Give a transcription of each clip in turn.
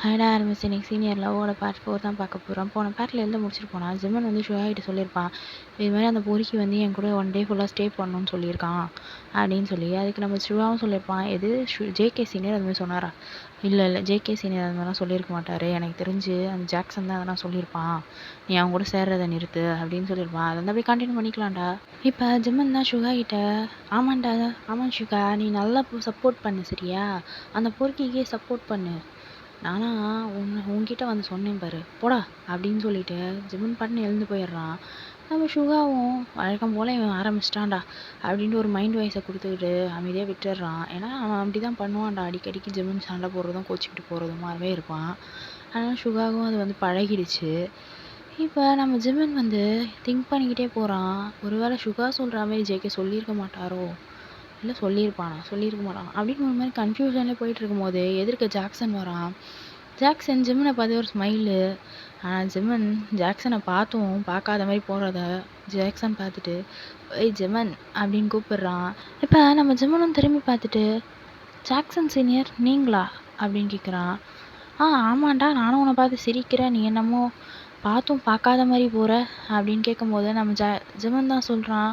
ஹேடா ஆரம்பிச்சு இன்னைக்கு senior லவ்வோட part 4 தான் பார்க்க போகிறோம். போன பார்ட்டில் எழுத முடிச்சுட்டு போனான். ஜிம்மன் வந்து ஷுகா கிட்ட சொல்லியிருப்பான், இது மாதிரி அந்த பொறுக்கி வந்து என் கூட 1 டே ஃபுல்லாக ஸ்டே பண்ணணும்னு சொல்லியிருக்கான் அப்படின்னு சொல்லி. அதுக்கு நம்ம ஷுகாவும் சொல்லியிருப்பான், எது ஜேகே சீனியர் அது மாதிரி சொன்னாரா? இல்லை ஜேகே சீனியர் அது மாதிரிலாம் சொல்லியிருக்க மாட்டார், எனக்கு தெரிஞ்சு அந்த ஜாக்சன் தான் அதெல்லாம் சொல்லியிருப்பான், நீ அவங்க கூட சேர்றதை நிறுத்து அப்படின்னு சொல்லியிருப்பான். அதை வந்து அப்படியே கண்டினியூ பண்ணிக்கலாம்டா. இப்போ ஜிம்மன் தான் ஷுகா கிட்ட, ஆமாண்டா ஆமாம் ஷுகா, நீ நல்லா சப்போர்ட் பண்ணு சரியா, அந்த பொறுக்கிக்கே சப்போர்ட் பண்ணு, நானா உன்கிட்ட வந்து சொன்னேன் பாரு போடா அப்படின்னு சொல்லிட்டு ஜிம்மன் பாட்டுன்னு எழுந்து போயிடுறான். நம்ம ஷுகாவும் வழக்கம் போல் இவன் ஆரம்பிச்சிட்டான்டா அப்படின்ட்டு ஒரு மைண்ட் வாய்ஸை கொடுத்துக்கிட்டு அமைதியாக விட்டுடுறான். ஏன்னா அவன் அப்படி தான் பண்ணுவான்டா, அடிக்கடிக்கு ஜிம்மன் சண்டை போடுறதும் கோச்சிக்கிட்டு போகிறதுமாவே இருப்பான். அதனால் ஷுகாவும் அது வந்து பழகிடுச்சு. இப்போ நம்ம ஜிம்மன் வந்து திங்க் பண்ணிக்கிட்டே போகிறான், ஒருவேளை ஷுகா சொல்கிற மாதிரி ஜேகே சொல்லியிருக்க மாட்டாரோ, இல்லை சொல்லியிருக்க மாட்டான் அப்படின்னு ஒரு மாதிரி கன்ஃபியூஷன்லேயே போயிட்டு இருக்கும்போது எதிர்க்க ஜாக்சன் வரான். ஜாக்சன் ஜிம்மனை பார்த்து ஒரு ஸ்மைலு. ஆனால் ஜிம்மன் ஜாக்சனை பார்த்தும் பார்க்காத மாதிரி போகிறத ஜாக்சன் பார்த்துட்டு ஏய் ஜிம்மன் அப்படின்னு கூப்பிடுறான். இப்போ நம்ம ஜிம்மனும் திரும்பி பார்த்துட்டு, ஜாக்சன் சீனியர் நீங்களா அப்படின்னு கேட்குறான். ஆமாண்டா, நானும் உன்னை பார்த்து சிரிக்கிறேன், நீ என்னமோ பார்த்தும் பார்க்காத மாதிரி போகிற அப்படின்னு கேட்கும்போது நம்ம ஜிம்மன் தான் சொல்கிறான்,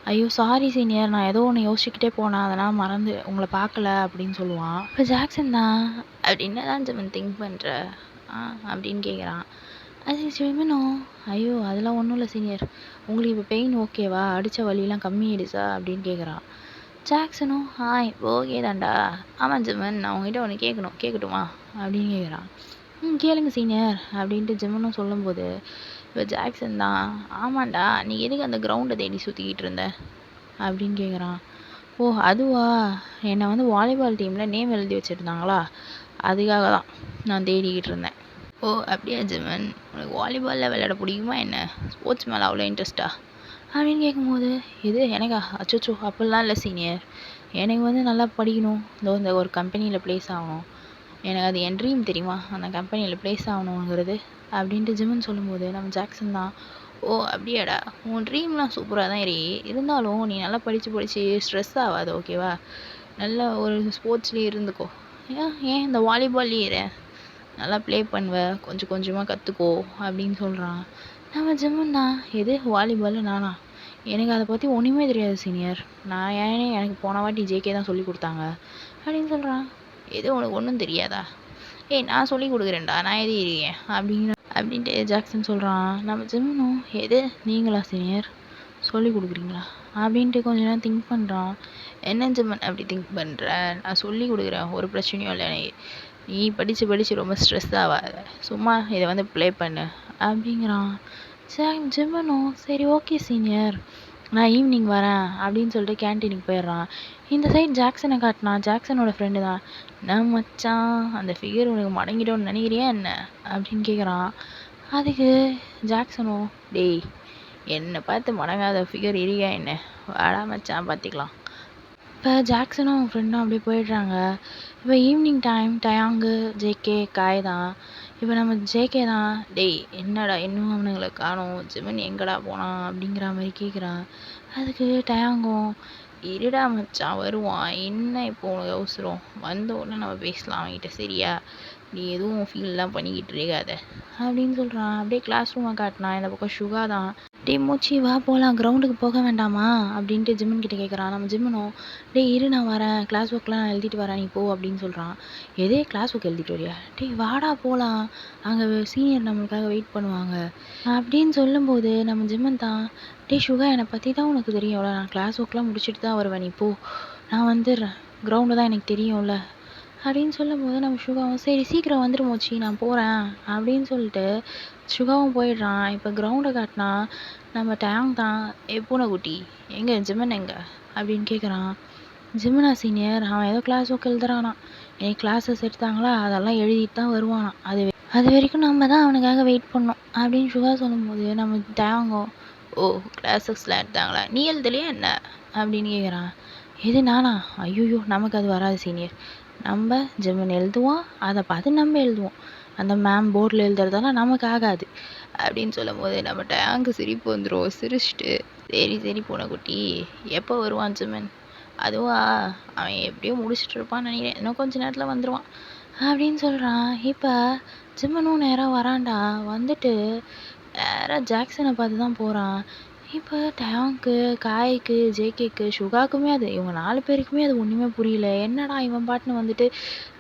ஐயோ சாரி சீனியர், நான் ஏதோ ஒன்று யோசிச்சுக்கிட்டே போனேன், அதெல்லாம் மறந்து உங்களை பார்க்கல அப்படின்னு சொல்லுவான். இப்போ ஜாக்சன் தான், அப்படின்னு தான் ஜிம்மன் திங்க் பண்ணுற அப்படின்னு கேட்குறான். அது ஜிம்மனும், ஐயோ அதெல்லாம் ஒன்றும் இல்லை சீனியர், உங்களுக்கு இப்போ பெயின் ஓகேவா, அடித்த வலியெல்லாம் கம்மியாயிடுச்சா அப்படின்னு கேட்குறான். ஜாக்சனும் இப்போ ஓகே தான்டா. ஆமாம் ஜிம்மன், நான் உங்ககிட்ட ஒன்று கேட்கட்டுமா அப்படின்னு கேட்குறான். கேளுங்க சீனியர் அப்படின்ட்டு ஜிம்மனும் சொல்லும்போது இப்போ ஜாக்சன் தான், ஆமாண்டா நீ எதுக்கு அந்த கிரவுண்டை தேடி சுற்றிக்கிட்டு இருந்த அப்படின்னு கேட்குறான். ஓ அதுவா, என்னை வந்து வாலிபால் டீமில் நேம் எழுதி வச்சுருந்தாங்களா, அதுக்காக தான் நான் தேடிக்கிட்டு இருந்தேன். ஓ அப்படியா ஜிம்மன், உனக்கு வாலிபாலில் விளையாட பிடிக்குமா என்ன, ஸ்போர்ட்ஸ் மேலே அவ்வளோ இன்ட்ரெஸ்ட்டா அப்படின்னு கேட்கும்போது, இது எனக்கா, அச்சோச்சோ அப்படிலாம் இல்லை சீனியர், எனக்கு வந்து நல்லா படிக்கணும், இந்த ஒரு கம்பெனியில் ப்ளேஸ் ஆகணும், எனக்கு அது என் ட்ரீம் தெரியுமா, அந்த கம்பெனியில் ப்ளேஸ் ஆகணுங்கிறது அப்படின்ட்டு ஜிம்மன் சொல்லும்போது நம்ம ஜாக்சன் தான், ஓ அப்படியாடா, உன் ட்ரீம்லாம் சூப்பராக தான் இருந்தாலும் நீ நல்லா படித்து ஸ்ட்ரெஸ் ஆகாது ஓகேவா, நல்ல ஒரு ஸ்போர்ட்ஸ்லேயே இருந்துக்கோ, ஏன் இந்த வாலிபால்லேயே நல்லா ப்ளே பண்ணுவ, கொஞ்சம் கொஞ்சமாக கற்றுக்கோ அப்படின்னு சொல்கிறான். நம்ம ஜிம்மன் தான், எது வாலிபால் நானா, எனக்கு அதை பற்றி ஒன்றுமே தெரியாது சீனியர், எனக்கு போன வாட்டி ஜேகே தான் சொல்லி கொடுத்தாங்க அப்படின்னு சொல்கிறான். எது உனக்கு ஒன்றும் தெரியாதா, நான் சொல்லி கொடுக்குறேன்டா, நான் எது இருக்கேன் அப்படின்ட்டு ஜாக்சன் சொல்கிறான். நம்ம ஜிம்மனும், எது நீங்களா சீனியர் சொல்லி கொடுக்குறீங்களா அப்படின்ட்டு கொஞ்ச நேரம் திங்க் பண்ணுறான். என்ன ஜிம்மன் அப்படி திங்க் பண்ணுற, நான் சொல்லி கொடுக்குறேன், ஒரு பிரச்சனையும் இல்லை, நீ படித்து ரொம்ப ஸ்ட்ரெஸ் ஆகாத, சும்மா இதை வந்து ப்ளே பண்ணு அப்படிங்கிறான். ஜிம்மனும் சரி ஓகே சீனியர், நான் ஈவினிங் வரேன் அப்படின்னு சொல்லிட்டு கேன்டீனுக்கு போயிடுறான். இந்த சைட் ஜாக்சனை காட்டினா, ஜாக்சனோட ஃப்ரெண்டு தான், நான் மச்சான் அந்த ஃபிகர் உனக்கு மடங்கிட்டோன்னு நினைக்கிறியா என்ன அப்படின்னு கேட்குறான். அதுக்கு ஜாக்சனும், டேய் என்னை பார்த்து மடங்காத ஃபிகர் இருக்கியா என்ன, வாடா மச்சான் பார்த்துக்கலாம். இப்போ ஜாக்சனும் அவன் ஃப்ரெண்டும் அப்படியே போயிடுறாங்க. இப்போ ஈவினிங் டைம் டயாங்கு ஜேகே காய் தான். இப்போ நம்ம ஜேகே தான், டேய் என்னடா இன்னும் அவனுங்களை காணோம், ஜிம்மன் எங்கடா போனான் அப்படிங்கிற மாதிரி கேட்குறான். அதுக்கு டயாங்கும், இருடா மச்சான் வருவான், என்ன இப்போ உனக்கு அவசரம், வந்த உடனே நம்ம பேசலாம் அவன்கிட்ட சரியா, நீ எதுவும் ஃபீல்லாம் பண்ணிக்கிட்டு இருக்காத அப்படின்னு சொல்கிறான். அப்படியே கிளாஸ் ரூமை காட்டினா, இந்த பக்கம் ஷுகா தான், டே மூச்சி வா போகலாம், கிரவுண்டுக்கு போக வேண்டாமா அப்படின்ட்டு ஜிம்மன் கிட்ட கேட்குறான். நம்ம ஜிம்மனும், டே இரு நான் வரேன், கிளாஸ் ஒர்க்லாம் நான் எழுதிட்டு வரேன், நீ போ அப்படின்னு சொல்கிறான். எதே கிளாஸ் ஒர்க் எழுதிட்டு வரியா, டே வாடா போகலாம், அங்கே சீனியர் நம்மளுக்காக வெயிட் பண்ணுவாங்க அப்படின்னு சொல்லும்போது நம்ம ஜிம்மன் தான், டே ஷுகா என்னை பற்றி தான் உனக்கு தெரியும்ல, நான் கிளாஸ் ஒர்க்லாம் முடிச்சுட்டு தான் வருவேன், நீ போ, நான் வந்துடுறேன், கிரவுண்டு தான் எனக்கு தெரியும்ல அப்படின்னு சொல்லும்போது நம்ம ஷுகாவும், சரி சீக்கிரம் வந்துடு மோச்சி நான் போகிறேன் அப்படின்னு சொல்லிட்டு ஷுகாவும் போயிடுறான். இப்போ கிரவுண்டை காட்டினா நம்ம டேங் தான், பூனைக்குட்டி எங்கே ஜிம்மன் எங்கே அப்படின்னு கேட்குறான். ஜிம்மனா சீனியர், அவன் ஏதோ கிளாஸ் ஒர்க் எழுதுறானா, எனக்கு கிளாஸஸ் எடுத்தாங்களா அதெல்லாம் எழுதிட்டு தான் வருவானான், அது வரைக்கும் நம்ம தான் அவனுக்காக வெயிட் பண்ணோம் அப்படின்னு ஷுகா சொல்லும்போது நம்ம டேங்கோ, ஓ கிளாஸஸ்லாம் எடுத்தாங்களா, நீ எழுதலையா என்ன அப்படின்னு கேட்குறான். எது நானா, ஐயோ நமக்கு அது வராது சீனியர், நம்ம ஜிம்மன் எழுதுவோம், அதை பார்த்து நம்ம எழுதுவோம், அந்த மேம் போர்டில் எழுதுறதெல்லாம் நமக்கு ஆகாது அப்படின்னு சொல்லும்போது நம்ம டேங்கு சிரிப்பு வந்துடும். சிரிச்சிட்டு, சரி பூனைக்குட்டி எப்போ வருவான் ஜிம்மன், அதுவா அவன் எப்படியோ முடிச்சுட்டு இருப்பான்னு நினைக்கிறேன், இன்னும் கொஞ்ச நேரத்தில் வந்துடுவான் அப்படின்னு சொல்கிறான். இப்போ ஜிம்மனும் நேராக வரான்டா. வந்துட்டு நேராக ஜாக்சனை பார்த்து தான் போகிறான். இப்போ டயாங்க்கு, காய்க்கு, ஜேகேக்கு, சுகாக்குமே அது இவங்க 4 பேருக்குமே அது ஒன்றுமே புரியல. என்னடா இவன் பாட்டுன்னு வந்துட்டு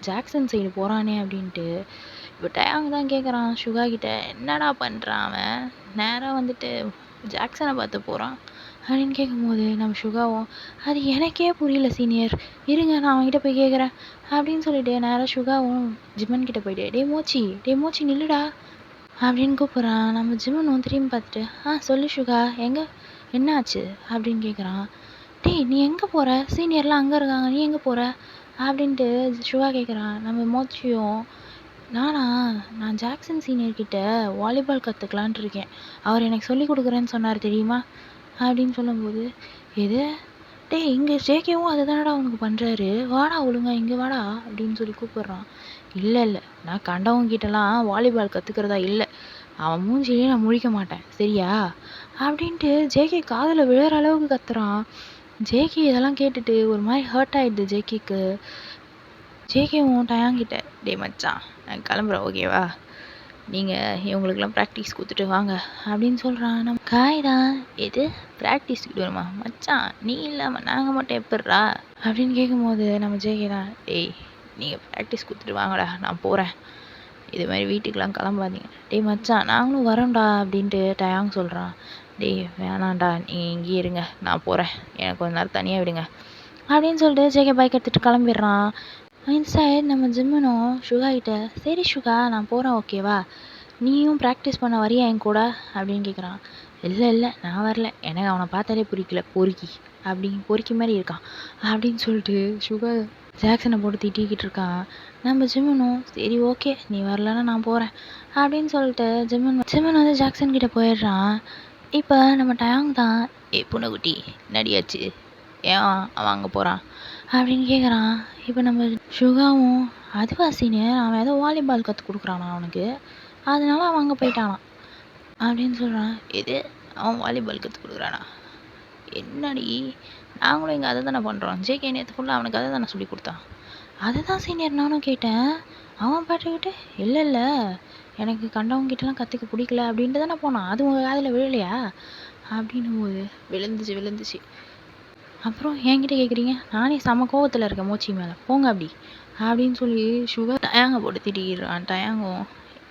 ஜாக்சன் சைடு போகிறானே அப்படின்ட்டு. இப்போ டயாங் தான் கேட்குறான் சுகா கிட்ட, என்னடா பண்ணுறான் அவன், நேராக வந்துட்டு ஜாக்சனை பார்த்து போகிறான் அப்படின்னு கேட்கும்போது நம்ம சுகாவும், அது எனக்கே புரியல சீனியர், இருங்க நான் அவன்கிட்ட போய் கேட்குறேன் அப்படின்னு சொல்லிட்டு நேராக சுகாவும் ஜிம்மன் கிட்ட போயிட்டு, டே மோச்சி நில்லுடா அப்படின்னு கூப்பிட்றான். நம்ம ஜிம்மன் திரும்பி பார்த்துட்டு, சொல்லு சுகா, எங்கே என்ன ஆச்சு அப்படின்னு கேட்குறான். டேய் நீ எங்கே போகிற, சீனியர்லாம் அங்கே இருக்காங்க, நீ எங்கே போகிற அப்படின்ட்டு சுகா கேட்குறான். நம்ம மோச்சியும், நான் ஜாக்சன் சீனியர்கிட்ட வாலிபால் கற்றுக்கலான்ட்டு இருக்கேன், அவர் எனக்கு சொல்லி கொடுக்குறேன்னு சொன்னார் தெரியுமா அப்படின்னு சொல்லும்போது, எது, டேய் இங்கே ஜேகேவும் அதை தானடா உனக்கு பண்ணுறாரு, வாடா ஒழுங்கா இங்கே வாடா அப்படின்னு சொல்லி கூப்பிட்றான். இல்லை நான் கண்டவங்கிட்டலாம் வாலிபால் கற்றுக்கிறதா இல்லை, அவன் மூஞ்சிலேயே நான் முழிக்க மாட்டேன் சரியா அப்படின்ட்டு ஜேகே காதில் விழுற அளவுக்கு கத்துறான். ஜேகே இதெல்லாம் கேட்டுட்டு ஒரு மாதிரி ஹர்ட் ஆயிடுது ஜேகேக்கு. ஜேகேவும் டயாங்கிட்ட, டே மச்சான் நான் கிளம்புறேன் ஓகேவா, நீங்கள் இவங்களுக்கெல்லாம் ப்ராக்டிஸ் கொடுத்துட்டு வாங்க அப்படின்னு சொல்கிறான். நம்ம காய் தான், எது ப்ராக்டிஸ் வருமா மச்சான், நீ இல்லாமல் நாங்கள் மட்டும் எப்பட்றா அப்படின்னு கேட்கும்போது நம்ம ஜேகே தான், டேய் நீங்கள் ப்ராக்டிஸ் கொடுத்துட்டு வாங்கடா நான் போகிறேன், இது மாதிரி வீட்டுக்கெலாம் கிளம்பாதீங்க, டேய் மச்சான் நாங்களும் வரோம்டா அப்படின்ட்டு டயாங் சொல்கிறான். டேய் வேணாண்டா நீ இங்கேயே இருங்க நான் போகிறேன், எனக்கு கொஞ்ச நேரம் தனியாக விடுங்க அப்படின்னு சொல்லிட்டு ஜேகே பைக் எடுத்துகிட்டு கிளம்பிடுறான். இன்சைட் நம்ம ஜிம்மனும் சுகா கிட்ட, சரி சுகா நான் போகிறேன் ஓகேவா, நீயும் ப்ராக்டிஸ் பண்ண வரியா என் கூட அப்படின்னு கேட்குறான். இல்லை நான் வரல, எனக்கு அவனை பார்த்தாலே பிடிக்கல, பொறுக்கி மாதிரி இருக்கான் அப்படின்னு சொல்லிட்டு சுகா ஜாக்சனை போட்டு திட்டிக்கிட்டு இருக்கான். நம்ம ஜிம்மனும், சரி ஓகே நீ வரலன்னா நான் போகிறேன் அப்படின்னு சொல்லிட்டு ஜிம்மன் வந்து ஜாக்சன் கிட்ட போயிடுறான். இப்போ நம்ம டயாங் தான், புனகுட்டி நடியாச்சு, ஏன் அவன் அங்கே போகிறான் அப்படின்னு கேட்குறான். இப்போ நம்ம சுகாவும், அதுவா சீனியர், அவன் ஏதோ வாலிபால் கற்றுக் கொடுக்குறானா அவனுக்கு, அதனால அவன் அங்கே போயிட்டானான் அப்படின்னு சொல்கிறான். எது அவன் வாலிபால் கற்றுக் கொடுக்குறானா, என்னடி நாங்களும் இங்கே அதை தானே பண்ணுறோம், ஜேகே நேற்று ஃபுல்லாக அவனுக்கு அதை தானே சொல்லி கொடுத்தான், அதை தான் சீனியர் நானும் கேட்டேன், அவன் பாட்டுக்கிட்டு இல்லை எனக்கு கண்டவங்கிட்டலாம் கற்றுக்க பிடிக்கல அப்படின்ட்டு தானே போனான், அது உங்கள் காதில் விழலையா அப்படின்னும் போது, விழுந்துச்சு அப்புறம் என்கிட்ட கேட்குறீங்க, நானே செம கோவத்தில் இருக்கேன் மோச்சி மேலே, போங்க அப்படின்னு சொல்லி சுகர் டயாங்க போட்டு திட்டிக்கிறான். டயாங்கும்,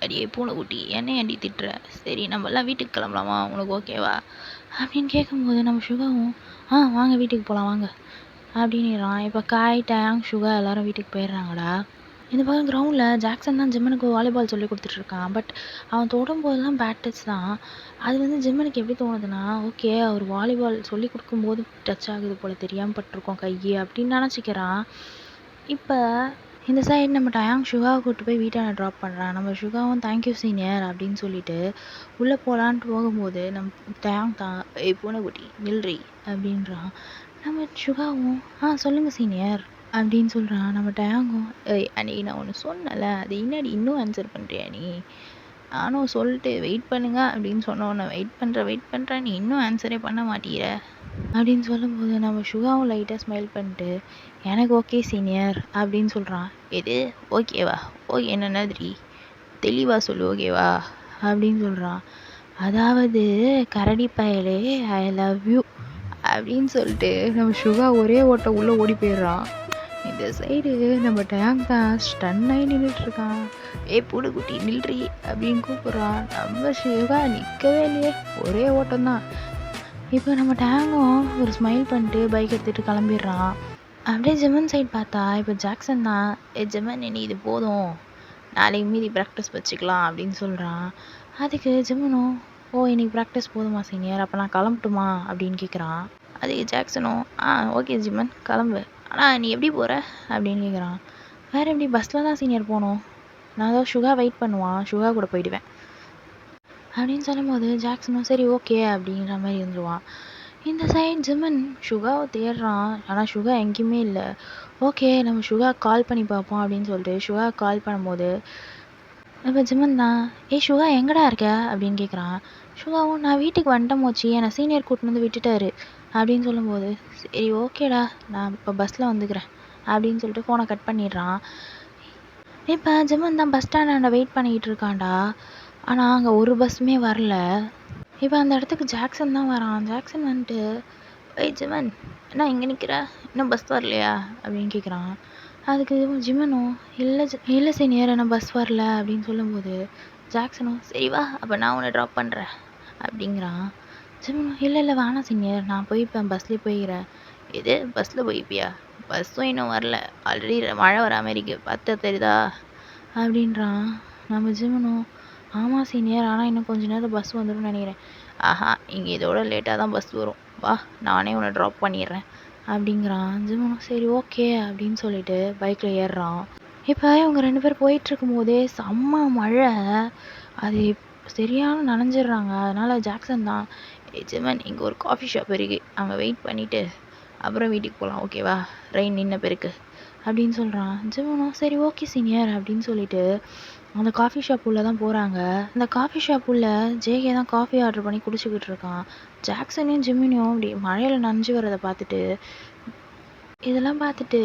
அடியே பூனைக்குட்டி என்ன ஏன்டி திட்டுற, சரி நம்மலாம் வீட்டுக்கு கிளம்பலாமா உனக்கு ஓகேவா அப்படின்னு கேட்கும்போது நம்ம சுகாவும், வாங்க வீட்டுக்கு போகலாம் வாங்க அப்படின்னுறான். இப்போ காய் டயாங் சுகா எல்லாரும் வீட்டுக்கு போயிடுறாங்கடா. இந்த பக்கம் கிரவுண்டில் ஜாக்சன் தான் ஜிம்மனுக்கு வாலிபால் சொல்லி கொடுத்துட்ருக்கான். பட் அவன் தொடும்போதெல்லாம் பேட் டச் தான். அது வந்து ஜிம்மனுக்கு எப்படி தோணுதுன்னா, ஓகே அவர் வாலிபால் சொல்லி கொடுக்கும்போது டச் ஆகுது போல், தெரியாமல் பட்டிருக்கோம் கையை அப்படின்னு நினச்சிக்கிறான். இப்போ இந்த சைடு நம்ம டயாங் சுகாவை கூப்பிட்டு போய் வீட்டான ட்ராப் பண்ணுறான். நம்ம சுகாவும் தேங்க்யூ சீனியர் அப்படின்னு சொல்லிட்டு உள்ளே போகலான்ட்டு போகும்போது நம்ம டயாங் தான், பூனைக்குட்டி நில்றி அப்படின்றான். நம்ம சுகாவும், சொல்லுங்கள் சீனியர் அப்படின்னு சொல்கிறான். நம்ம டயாங்கும், அன்னைக்கு நான் ஒன்று சொன்னல, அது இன்னடி இன்னும் ஆன்சர் பண்ணுறியா நீ, நானும் சொல்லிட்டு வெயிட் பண்ணுங்க அப்படின்னு சொன்னோன்னே வெயிட் பண்ணுறேன் நீ இன்னும் ஆன்சரே பண்ண மாட்டேங்கிற அப்படின்னு சொல்லும்போது நம்ம சுகாவும் லைட்டாக ஸ்மைல் பண்ணிட்டு, எனக்கு ஓகே சீனியர் அப்படின்னு சொல்கிறான். எது ஓகேவா, ஓகே என்னன்னதுரி தெளிவாக சொல்லு ஓகேவா அப்படின்னு சொல்கிறான். அதாவது கரடி பயலே ஐ லவ் யூ அப்படின்னு சொல்லிட்டு நம்ம சுகா ஒரே ஓட்ட உள்ளே ஓடி போயிடுறான். இந்த சைடு நம்ம டயாங் தான் ஸ்டன்னாகி நின்றுட்டுருக்கான். பூனைக்குட்டி நில்றி அப்படின்னு கூப்பிட்றான். நம்ம சுகா நிற்கவே இல்லையே, ஒரே ஓட்டம்தான். இப்போ நம்ம டயாங்கும் ஒரு ஸ்மைல் பண்ணிட்டு பைக் எடுத்துகிட்டு கிளம்பிடுறான். அப்படியே ஜிம்மன் சைட் பார்த்தா இப்போ ஜாக்சன் தான், ஜிம்மன் இனி இது போதும், நாளைக்கு மீதி ப்ராக்டிஸ் வச்சுக்கலாம் அப்படின்னு சொல்கிறான். அதுக்கு ஜிம்மனும், இன்னைக்கு ப்ராக்டிஸ் போதுமா சீனியர், அப்போ நான் கிளம்பட்டுமா அப்படின்னு கேட்குறான். அதுக்கு ஜாக்சனும், ஓகே ஜிம்மன் கிளம்பு, ஆனால் நீ எப்படி போகிற அப்படின்னு கேட்குறான். வேறு எப்படி, பஸ்ஸில் தான் சீனியர் போகணும், நான் ஏதோ சுகா வெயிட் பண்ணுவான், சுகா கூட போயிடுவேன் அப்படின்னு சொல்லும்போது ஜாக்சனும் சரி ஓகே அப்படின்ற மாதிரி இருந்துருவான். இந்த சைட் ஜிம்மன் சுகாவை தேடுறான், ஆனால் சுகா எங்கேயுமே இல்லை. ஓகே நம்ம சுகா கால் பண்ணி பார்ப்போம் அப்படின்னு சொல்லிட்டு சுகா கால் பண்ணும்போது இப்போ ஜிம்மன் தான், சுகா எங்கடா இருக்க அப்படின்னு கேட்குறான். சுகாவும், நான் வீட்டுக்கு வந்துட்டேன் மோச்சி, என்னை சீனியர் கூட்டின்னு வந்து விட்டுட்டாரு அப்படின்னு சொல்லும்போது, சரி ஓகேடா நான் இப்போ பஸ்ஸில் வந்துக்கிறேன் அப்படின்னு சொல்லிட்டு ஃபோனை கட் பண்ணிடுறான். இப்போ ஜிமன் தான் பஸ் ஸ்டாண்டாண்ட வெயிட் பண்ணிக்கிட்டு இருக்கான்டா. ஆனால் அங்கே ஒரு பஸ்ஸுமே வரல. இப்போ அந்த இடத்துக்கு ஜாக்சன் தான் வரான். ஜாக்சன் வந்துட்டு, ஏய் ஜிமன், என்ன இங்கே நிற்கிற, இன்னும் பஸ் வரலையா அப்படின்னு கேட்குறான். அதுக்கு ஜிமனும், இல்லை சீனியர், என்ன பஸ் வரல அப்படின்னு சொல்லும்போது ஜாக்சனும், சரி வா, அப்போ நான் உன்னை ட்ராப் பண்ணுறேன் அப்படிங்கிறான். ஜிமனும், இல்லை வேணாம் சீனியர், நான் போய்ப்பேன், பஸ்லேயே போய்க்கிறேன். இது பஸ்ஸில் போய்ப்பியா? பஸ்ஸும் இன்னும் வரல, ஆல்ரெடி மழை வர மாதிரி இருக்கு, பார்த்து தெரியுதா அப்படின்றான். நம்ம ஜிமனும், ஆமாம் சீனியர், ஆனால் இன்னும் கொஞ்ச நேரம் பஸ் வந்துடும் நினைக்கிறேன். ஆஹா, இங்கே இதோட லேட்டாக தான் பஸ் வரும், வா நானே உன்னை ட்ராப் பண்ணிடுறேன் அப்படிங்கிறான். ஜிமனும் சரி ஓகே அப்படின்னு சொல்லிட்டு பைக்கில் ஏறுறான். இப்போ இவங்க 2 பேர் போயிட்டுருக்கும் போதே செம்ம மழை. அது சரியான நனைஞ்சிடுறாங்க. அதனால் ஜாக்சன் தான், ஜிமன் இங்கே ஒரு காஃபி ஷாப் இருக்குது, அங்கே வெயிட் பண்ணிவிட்டு அப்புறம் வீட்டுக்கு போகலாம், ஓகேவா, ரெயின் நின்ன பிறகு அப்படின்னு சொல்கிறான். ஜிமனும் சரி ஓகே சீனியர் அப்படின்னு சொல்லிட்டு அந்த காஃபி ஷாப் உள்ளே தான் போகிறாங்க. அந்த காஃபி ஷாப் உள்ள ஜேகே தான் காஃபி ஆர்டர் பண்ணி குடிச்சிக்கிட்டு இருக்கான். ஜாக்சனையும் ஜிம்மினியும் அப்படி மழையில் நனைஞ்சு வரதை பார்த்துட்டு, இதெல்லாம் பார்த்துட்டு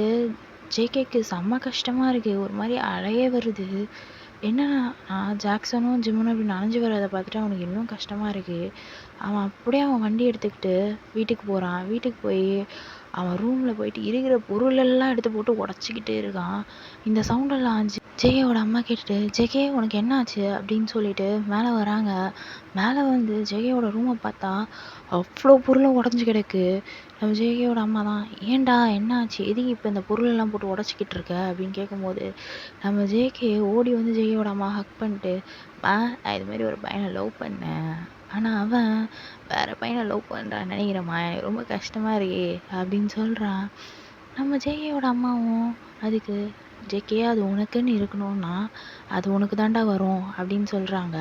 ஜேகேக்கு செம்ம கஷ்டமாக இருக்குது. ஒரு மாதிரி அலையே வருது. என்னன்னா ஜாக்சனும் ஜிம்முனும் இப்படி நனைஞ்சு வரதை பார்த்துட்டு அவனுக்கு இன்னும் கஷ்டமாக இருக்குது. அவன் அப்படியே அவன் வண்டி எடுத்துக்கிட்டு வீட்டுக்கு போகிறான். வீட்டுக்கு போய் அவன் ரூமில் போயிட்டு இருக்கிற பொருளெல்லாம் எடுத்து போட்டு உடச்சிக்கிட்டே இருக்கான். இந்த சவுண்டெல்லாம் ஜெயோட அம்மா கேட்டுட்டு, ஜெகே உனக்கு என்ன ஆச்சு அப்படின்னு சொல்லிட்டு மேலே வராங்க. மேலே வந்து ஜெகையோட ரூமை பார்த்தா அவ்வளோ பொருளும் உடஞ்சி கிடக்கு. நம்ம ஜெகையோட அம்மா தான், ஏன்டா என்ன ஆச்சு, எதுக்கு இப்போ இந்த பொருளெல்லாம் போட்டு உடச்சிக்கிட்டு இருக்க அப்படின்னு கேட்கும்போது நம்ம ஜேகே ஓடி வந்து ஜெகையோட அம்மா ஹக் பண்ணிட்டு, நான் இது மாதிரி ஒரு பையனை லவ் பண்ணேன், ஆனால் அவன் வேறு பையனை லவ் பண்ணுறான்னு நினைக்கிறேம்மா, எனக்கு ரொம்ப கஷ்டமாக இருக்கே அப்படின்னு சொல்கிறான். நம்ம ஜேகேயோட அம்மாவும் அதுக்கு, ஜேகே அது உனக்குன்னு இருக்கணும்னா அது உனக்கு தாண்டா வரும் அப்படின்னு சொல்கிறாங்க.